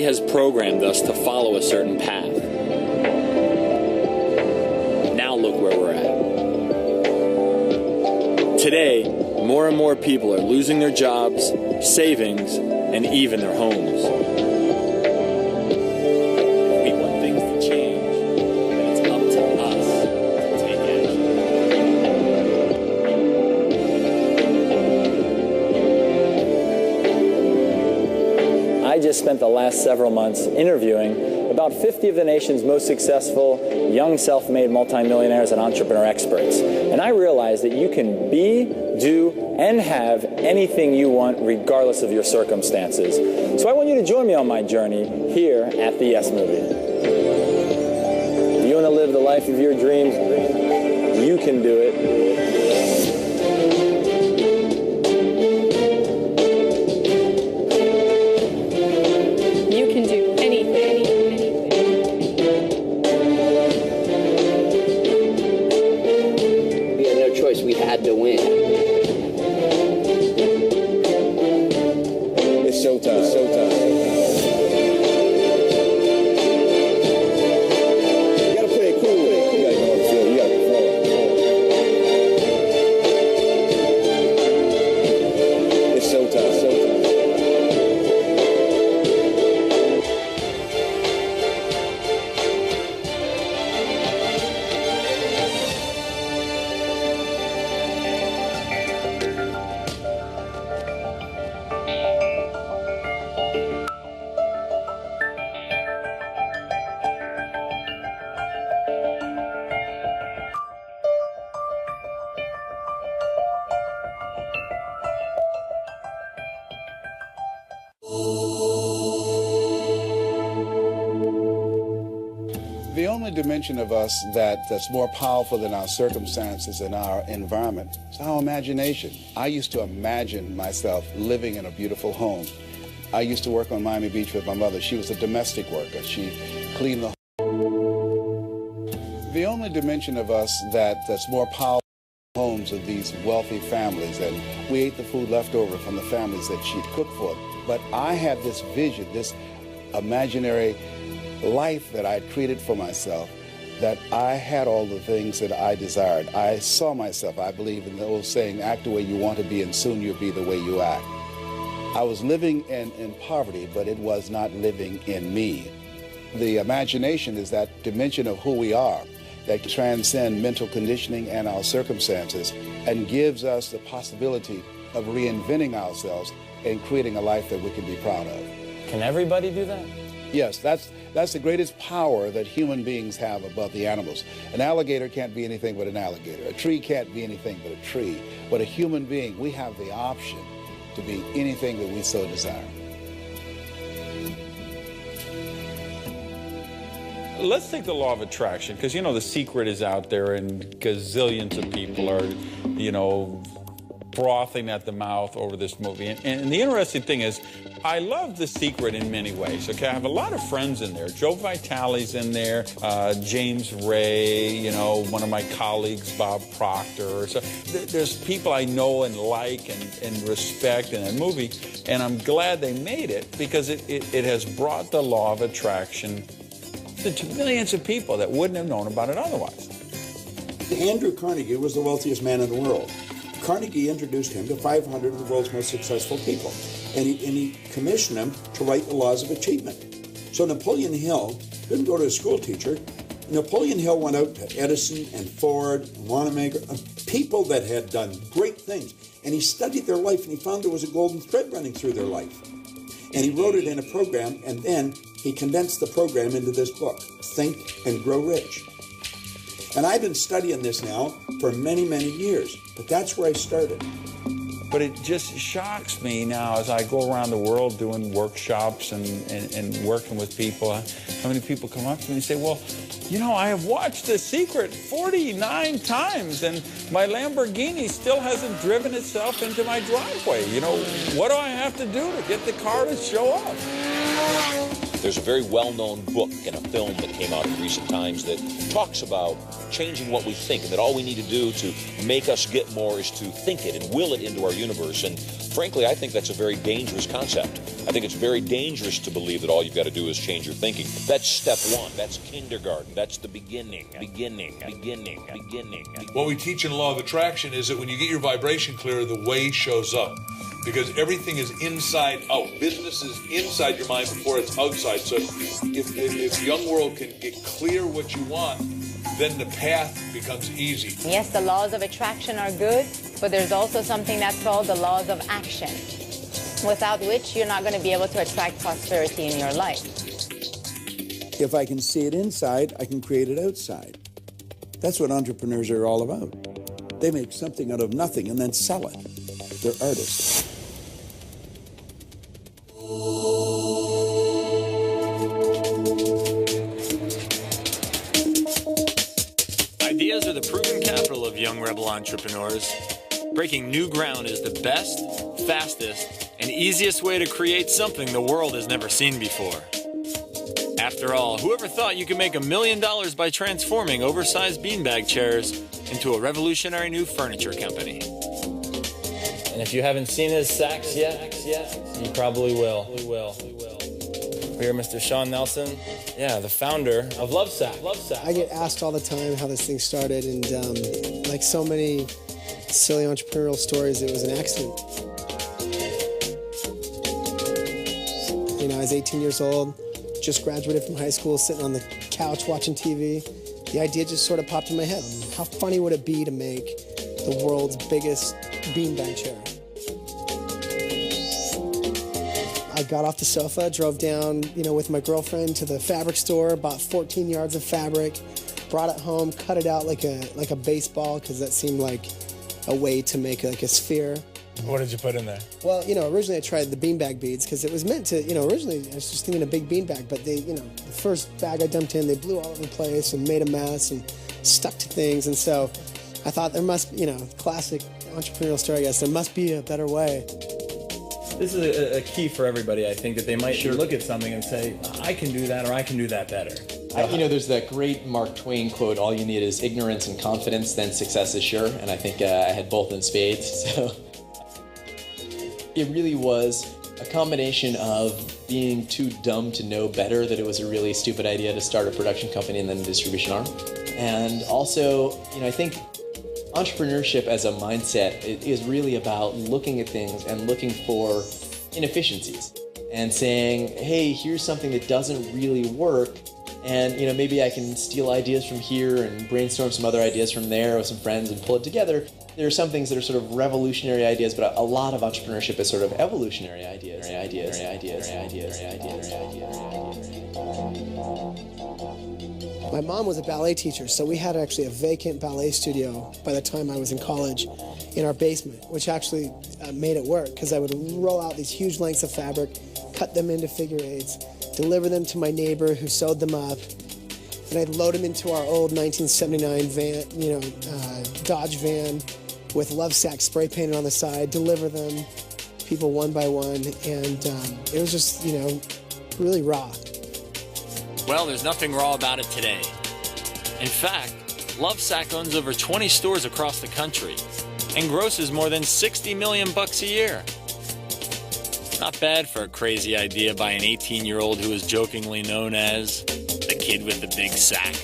Society has programmed us to follow a certain path. Now look where we're at. Today, more and more people are losing their jobs, savings, and even their homes. We want things to change, but it's up to us to take action. I just spent the last several months interviewing about 50 of the nation's most successful young self-made multimillionaires and entrepreneur experts. And I realized that you can be, do, and have anything you want regardless of your circumstances. So I want you to join me on my journey here at the Yes Movie. If you want to live the life of your dreams, you can do it. We had to win. It's showtime. It's showtime. You gotta play it cool. You gotta go on the field. You gotta perform. It's showtime. It's showtime. The only dimension of us that's more powerful than our circumstances and our environment is our imagination. I used to imagine myself living in a beautiful home. I used to work on Miami Beach with my mother. She was a domestic worker. She cleaned the home. The only dimension of us that's more powerful homes of these wealthy families, and we ate the food left over from the families that she'd cooked for. But I had this vision, this imaginary life that I had created for myself, that I had all the things that I desired. I saw myself, I believe in the old saying, act the way you want to be and soon you'll be the way you act. I was living in poverty, but it was not living in me. The imagination is that dimension of who we are that transcends mental conditioning and our circumstances and gives us the possibility of reinventing ourselves and creating a life that we can be proud of. Can everybody do that? Yes, that's the greatest power that human beings have above the animals. An alligator can't be anything but an alligator. A tree can't be anything but a tree. But a human being, we have the option to be anything that we so desire. Let's take the law of attraction, because, you know, the secret is out there and gazillions of people are, you know, frothing at the mouth over this movie. And the interesting thing is, I love The Secret in many ways. Okay, I have a lot of friends in there. Joe Vitale's in there, James Ray, you know, one of my colleagues, Bob Proctor. So there's people I know and like and respect in that movie, and I'm glad they made it because it has brought the law of attraction to millions of people that wouldn't have known about it otherwise. Andrew Carnegie was the wealthiest man in the world. Carnegie introduced him to 500 of the world's most successful people, and he commissioned him to write the laws of achievement. So Napoleon Hill couldn't go to a school teacher. Napoleon Hill went out to Edison and Ford and Wanamaker, people that had done great things, and he studied their life, and he found there was a golden thread running through their life. And he wrote it in a program, and then he condensed the program into this book, Think and Grow Rich. And I've been studying this now for many, many years, but that's where I started. But it just shocks me now as I go around the world doing workshops and working with people, how many people come up to me and say, well, you know, I have watched The Secret 49 times and my Lamborghini still hasn't driven itself into my driveway. You know, what do I have to do to get the car to show up? There's a very well-known book and a film that came out in recent times that talks about changing what we think, and that all we need to do to make us get more is to think it and will it into our universe. And frankly, I think that's a very dangerous concept. I think it's very dangerous to believe that all you've got to do is change your thinking. That's step one. That's kindergarten. That's the beginning. What we teach in the law of attraction is that when you get your vibration clear, the way shows up. Because everything is inside out. Business is inside your mind before it's outside. So if the young world can get clear what you want, then the path becomes easy. Yes, the laws of attraction are good, but there's also something that's called the laws of action, without which you're not going to be able to attract prosperity in your life. If I can see it inside, I can create it outside. That's what entrepreneurs are all about. They make something out of nothing and then sell it. They're artists. Ideas are the proven capital of young rebel entrepreneurs. Breaking new ground is the best, fastest, and easiest way to create something the world has never seen before. After all, whoever thought you could make $1 million by transforming oversized beanbag chairs into a revolutionary new furniture company? And if you haven't seen his sacks yet, you probably will. Here, Mr. Sean Nelson, the founder of Lovesack. I get asked all the time how this thing started, and like so many silly entrepreneurial stories, it was an accident. You know, I was 18 years old, just graduated from high school, sitting on the couch watching TV. The idea just sort of popped in my head. How funny would it be to make the world's biggest beanbag chair? I got off the sofa, drove down, with my girlfriend to the fabric store, bought 14 yards of fabric, brought it home, cut it out like a baseball, because that seemed like a way to make like a sphere. What did you put in there? Well, originally I tried the beanbag beads because it was meant to, originally I was just thinking a big beanbag, but they, the first bag I dumped in, they blew all over the place and made a mess and stuck to things. And so I thought there must, classic entrepreneurial story, I guess, there must be a better way. This is a key for everybody, I think, that they might look at something and say, I can do that or I can do that better. There's that great Mark Twain quote, all you need is ignorance and confidence, then success is sure. And I think I had both in spades. So it really was a combination of being too dumb to know better that it was a really stupid idea to start a production company and then a distribution arm. And also, I think entrepreneurship as a mindset is really about looking at things and looking for inefficiencies and saying, hey, here's something that doesn't really work, and maybe I can steal ideas from here and brainstorm some other ideas from there with some friends and pull it together. There are some things that are sort of revolutionary ideas, but a lot of entrepreneurship is sort of evolutionary ideas. My mom was a ballet teacher, so we had actually a vacant ballet studio by the time I was in college in our basement, which actually made it work because I would roll out these huge lengths of fabric, cut them into figure eights, deliver them to my neighbor who sewed them up, and I'd load them into our old 1979 van, Dodge van with Lovesack spray painted on the side, deliver them, people one by one, and it was just, really raw. Well, there's nothing raw about it today. In fact, Lovesack owns over 20 stores across the country and grosses more than $60 million a year. Not bad for a crazy idea by an 18-year-old who is jokingly known as the kid with the big sack.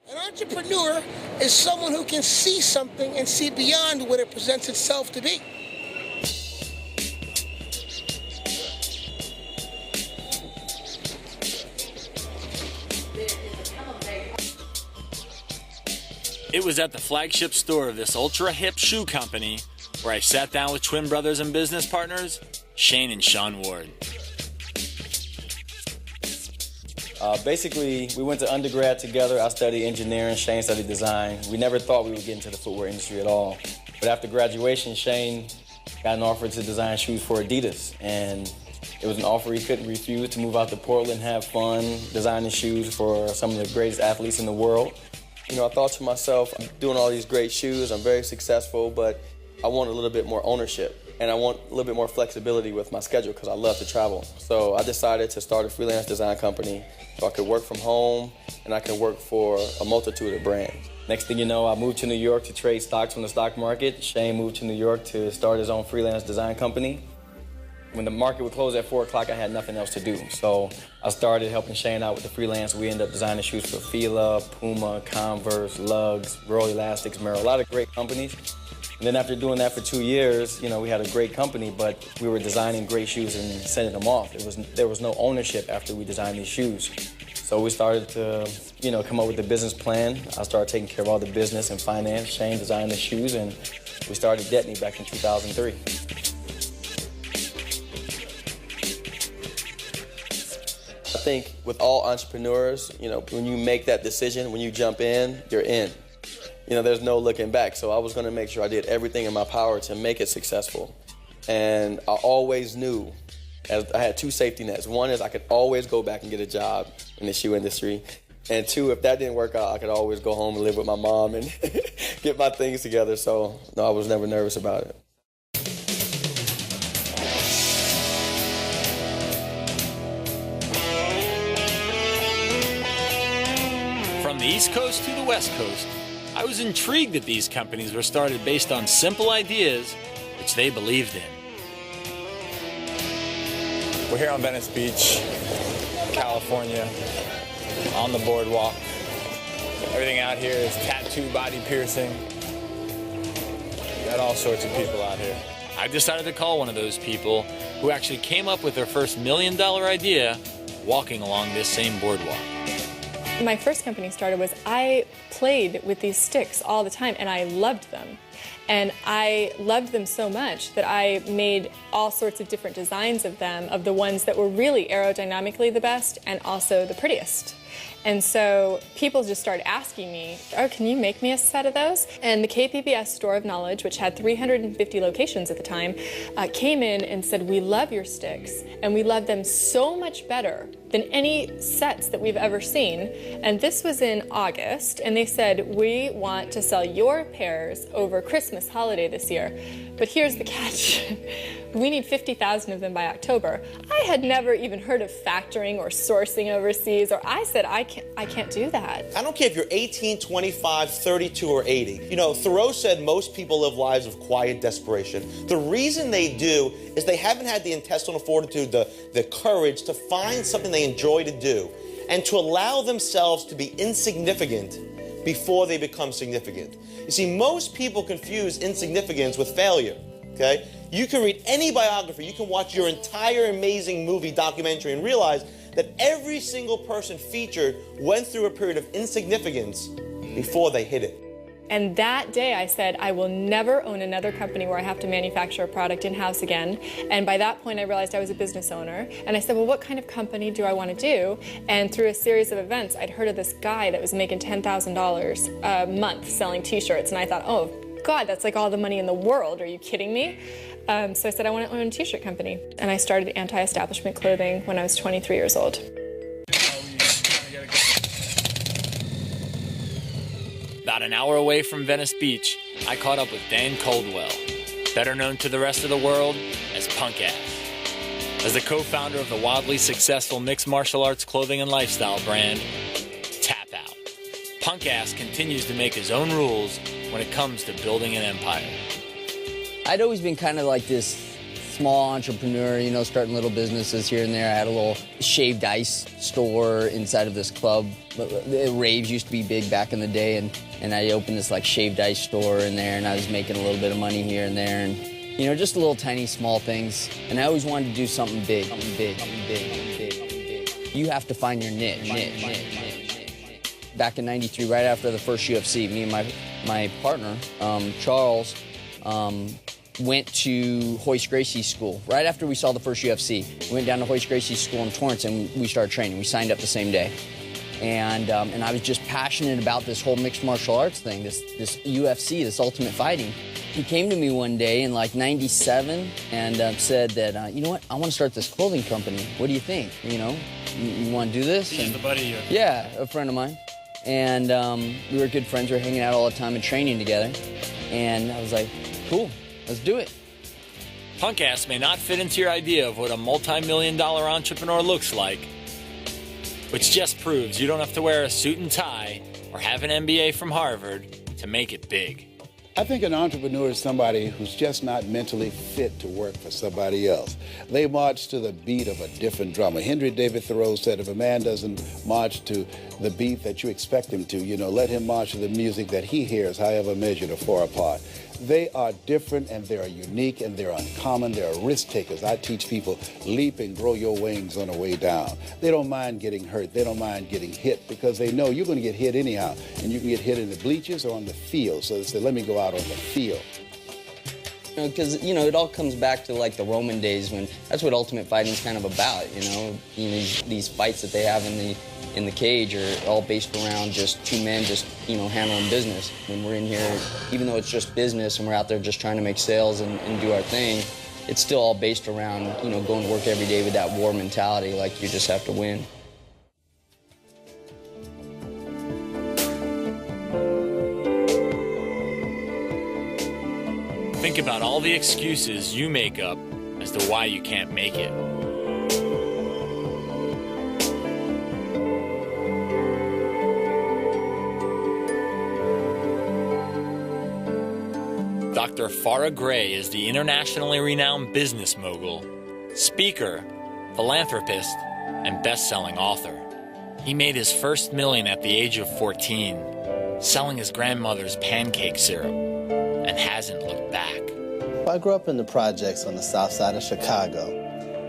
An entrepreneur is someone who can see something and see beyond what it presents itself to be. It was at the flagship store of this ultra-hip shoe company where I sat down with twin brothers and business partners, Shane and Sean Ward. Basically, we went to undergrad together. I studied engineering, Shane studied design. We never thought we would get into the footwear industry at all. But after graduation, Shane got an offer to design shoes for Adidas. And it was an offer he couldn't refuse, to move out to Portland, have fun, designing shoes for some of the greatest athletes in the world. I thought to myself, I'm doing all these great shoes, I'm very successful, but I want a little bit more ownership, and I want a little bit more flexibility with my schedule because I love to travel. So I decided to start a freelance design company So I could work from home, and I could work for a multitude of brands. Next thing you know, I moved to New York to trade stocks from the stock market. Shane moved to New York to start his own freelance design company. When the market would close at 4 o'clock, I had nothing else to do. So I started helping Shane out with the freelance. We ended up designing shoes for Fila, Puma, Converse, Lugs, Royal Elastics, Merrell, a lot of great companies. And then after doing that for 2 years, you know, we had a great company, but we were designing great shoes and sending them off. There was no ownership after we designed these shoes. So we started to, you know, come up with a business plan. I started taking care of all the business and finance. Shane designed the shoes, and we started Detney back in 2003. I think with all entrepreneurs, you know, when you make that decision, when you jump in, you're in. You know, there's no looking back. So I was going to make sure I did everything in my power to make it successful. And I always knew, I had 2 safety nets. One is I could always go back and get a job in the shoe industry. And 2, if that didn't work out, I could always go home and live with my mom and get my things together. So no, I was never nervous about it. From the East Coast to the West Coast, I was intrigued that these companies were started based on simple ideas which they believed in. We're here on Venice Beach, California, on the boardwalk. Everything out here is tattoo, body piercing. Got all sorts of people out here. I decided to call one of those people who actually came up with their first $1 million idea walking along this same boardwalk. My first company started was I played with these sticks all the time, and I loved them. And I loved them so much that I made all sorts of different designs of them, of the ones that were really aerodynamically the best and also the prettiest. And so people just started asking me, oh, can you make me a set of those? And the KPBS Store of Knowledge, which had 350 locations at the time, came in and said, we love your sticks, and we love them so much better than any sets that we've ever seen. And this was in August, and they said, we want to sell your pairs over Christmas holiday this year. But here's the catch. We need 50,000 of them by October. I had never even heard of factoring or sourcing overseas, or I said, I can't do that. I don't care if you're 18, 25, 32, or 80. You know, Thoreau said most people live lives of quiet desperation. The reason they do is they haven't had the intestinal fortitude, the courage to find something they enjoy to do and to allow themselves to be insignificant before they become significant. You see, most people confuse insignificance with failure, okay? You can read any biography, you can watch your entire amazing movie documentary and realize that every single person featured went through a period of insignificance before they hit it. And that day I said, I will never own another company where I have to manufacture a product in-house again. And by that point I realized I was a business owner. And I said, well, what kind of company do I want to do? And through a series of events, I'd heard of this guy that was making $10,000 a month selling t-shirts. And I thought, oh God, that's like all the money in the world. Are you kidding me? So I said, I want to own a t-shirt company. And I started anti-establishment clothing when I was 23 years old. About an hour away from Venice Beach, I caught up with Dan Coldwell, better known to the rest of the world as Punk Ass. As the co-founder of the wildly successful mixed martial arts clothing and lifestyle brand, Tap Out, Punk Ass continues to make his own rules when it comes to building an empire. I'd always been kind of like this small entrepreneur, you know, starting little businesses here and there. I had a little shaved ice store inside of this club. The raves used to be big back in the day, and I opened this like shaved ice store in there, and I was making a little bit of money here and there, and you know, just little tiny small things. And I always wanted to do something big, something big. You have to find your niche. Back in '93, right after the first UFC, me and my partner, Charles, went to Hoist Gracie's school. Right after we saw the first UFC, we went down to Hoist Gracie's school in Torrance and we started training. We signed up the same day. And I was just passionate about this whole mixed martial arts thing, this UFC, this ultimate fighting. He came to me one day in like '97 and said that, you know what, I want to start this clothing company. What do you think? You know, you want to do this? He's the buddy. Yeah, a friend of mine. And we were good friends. We were hanging out all the time and training together. And I was like, cool. Let's do it. Punk Ass may not fit into your idea of what a multi-million-dollar entrepreneur looks like, which just proves you don't have to wear a suit and tie or have an MBA from Harvard to make it big. I think an entrepreneur is somebody who's just not mentally fit to work for somebody else. They march to the beat of a different drummer. Henry David Thoreau said, if a man doesn't march to the beat that you expect him to, let him march to the music that he hears, however measured or far apart. They are different and they are unique and they're uncommon. They are risk takers. I teach people, leap and grow your wings on the way down. They don't mind getting hurt. They don't mind getting hit because they know you're going to get hit anyhow. And you can get hit in the bleachers or on the field. So they say, let me go out on the field. Because, it all comes back to, like, the Roman days when that's what ultimate fighting is kind of about, these fights that they have in the cage are all based around just two men just, handling business. When we're in here, even though it's just business and we're out there just trying to make sales and do our thing, it's still all based around, going to work every day with that war mentality, like you just have to win. Think about all the excuses you make up as to why you can't make it. Dr. Farah Gray is the internationally renowned business mogul, speaker, philanthropist, and best-selling author. He made his first million at the age of 14, selling his grandmother's pancake syrup, and hasn't looked back. I grew up in the projects on the south side of Chicago,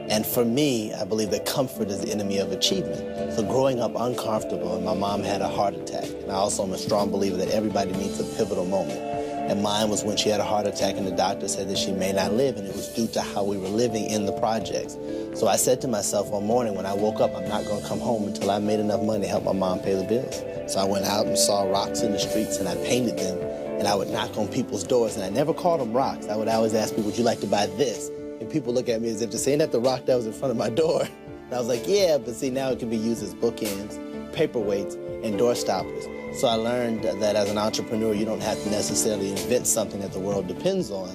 and for me, I believe that comfort is the enemy of achievement. So growing up uncomfortable, and my mom had a heart attack, and I also am a strong believer that everybody needs a pivotal moment. And mine was when she had a heart attack and the doctor said that she may not live, and it was due to how we were living in the projects. So I said to myself one morning when I woke up, I'm not going to come home until I made enough money to help my mom pay the bills. So I went out and saw rocks in the streets and I painted them, and I would knock on people's doors, and I never called them rocks. I would always ask people, would you like to buy this? And people look at me as if to say, ain't that the rock that was in front of my door? And I was like, yeah, but see, now it can be used as bookends, paperweights, and door stoppers. So I learned that as an entrepreneur, you don't have to necessarily invent something that the world depends on,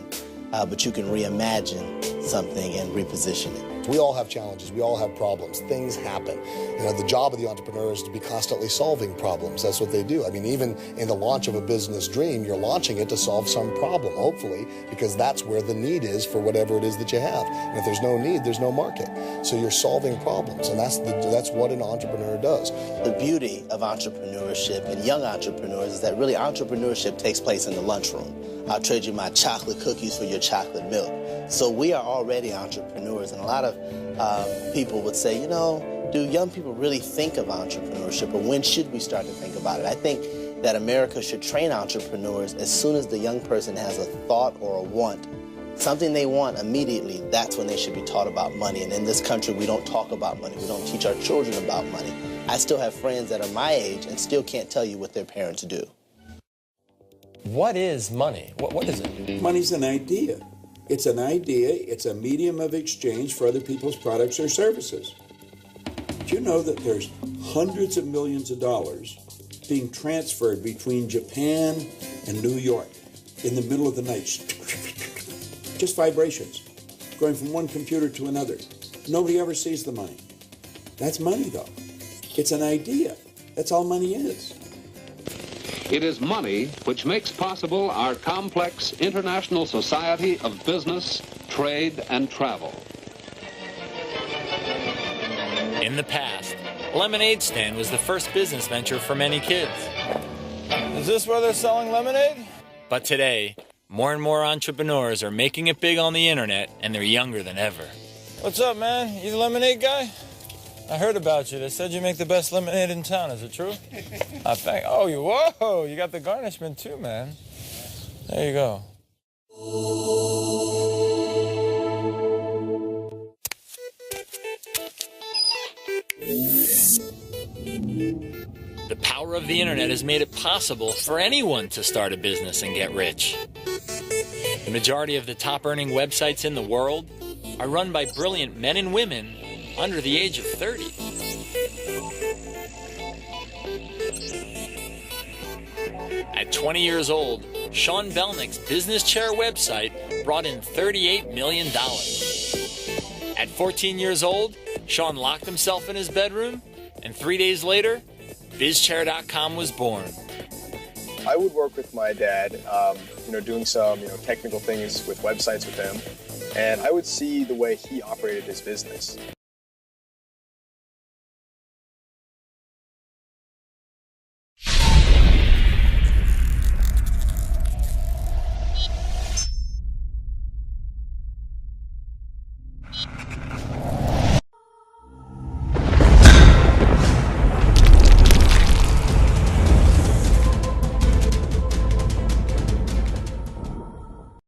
but you can reimagine something and reposition it. We all have challenges. We all have problems. Things happen. The job of the entrepreneur is to be constantly solving problems. That's what they do. I mean, even in the launch of a business dream, you're launching it to solve some problem, hopefully, because that's where the need is for whatever it is that you have. And if there's no need, there's no market. So you're solving problems, and that's what an entrepreneur does. The beauty of entrepreneurship and young entrepreneurs is that really entrepreneurship takes place in the lunchroom. I'll trade you my chocolate cookies for your chocolate milk. So we are already entrepreneurs, and a lot of people would say, do young people really think of entrepreneurship, or when should we start to think about it? I think that America should train entrepreneurs as soon as the young person has a thought or a want, something they want immediately. That's when they should be taught about money. And in this country, we don't talk about money. We don't teach our children about money. I still have friends that are my age and still can't tell you what their parents do. What is money? What is it? Money's an idea. It's an idea. It's a medium of exchange for other people's products or services. Do you know that there's hundreds of millions of dollars being transferred between Japan and New York in the middle of the night? Just vibrations, going from one computer to another. Nobody ever sees the money. That's money, though. It's an idea. That's all money is. It is money which makes possible our complex international society of business, trade, and travel. In the past, a lemonade stand was the first business venture for many kids. Is this where they're selling lemonade? But today, more and more entrepreneurs are making it big on the internet, and they're younger than ever. What's up, man? You the lemonade guy? I heard about you. They said you make the best lemonade in town. Is it true? Whoa, you got the garnishment too, man. There you go. The power of the internet has made it possible for anyone to start a business and get rich. The majority of the top-earning websites in the world are run by brilliant men and women under the age of 30. At 20 years old, Sean Belnick's Business Chair website brought in $38 million. At 14 years old, Sean locked himself in his bedroom And 3 days later, BizChair.com was born. I would work with my dad, doing some, technical things with websites with him, and I would see the way he operated his business.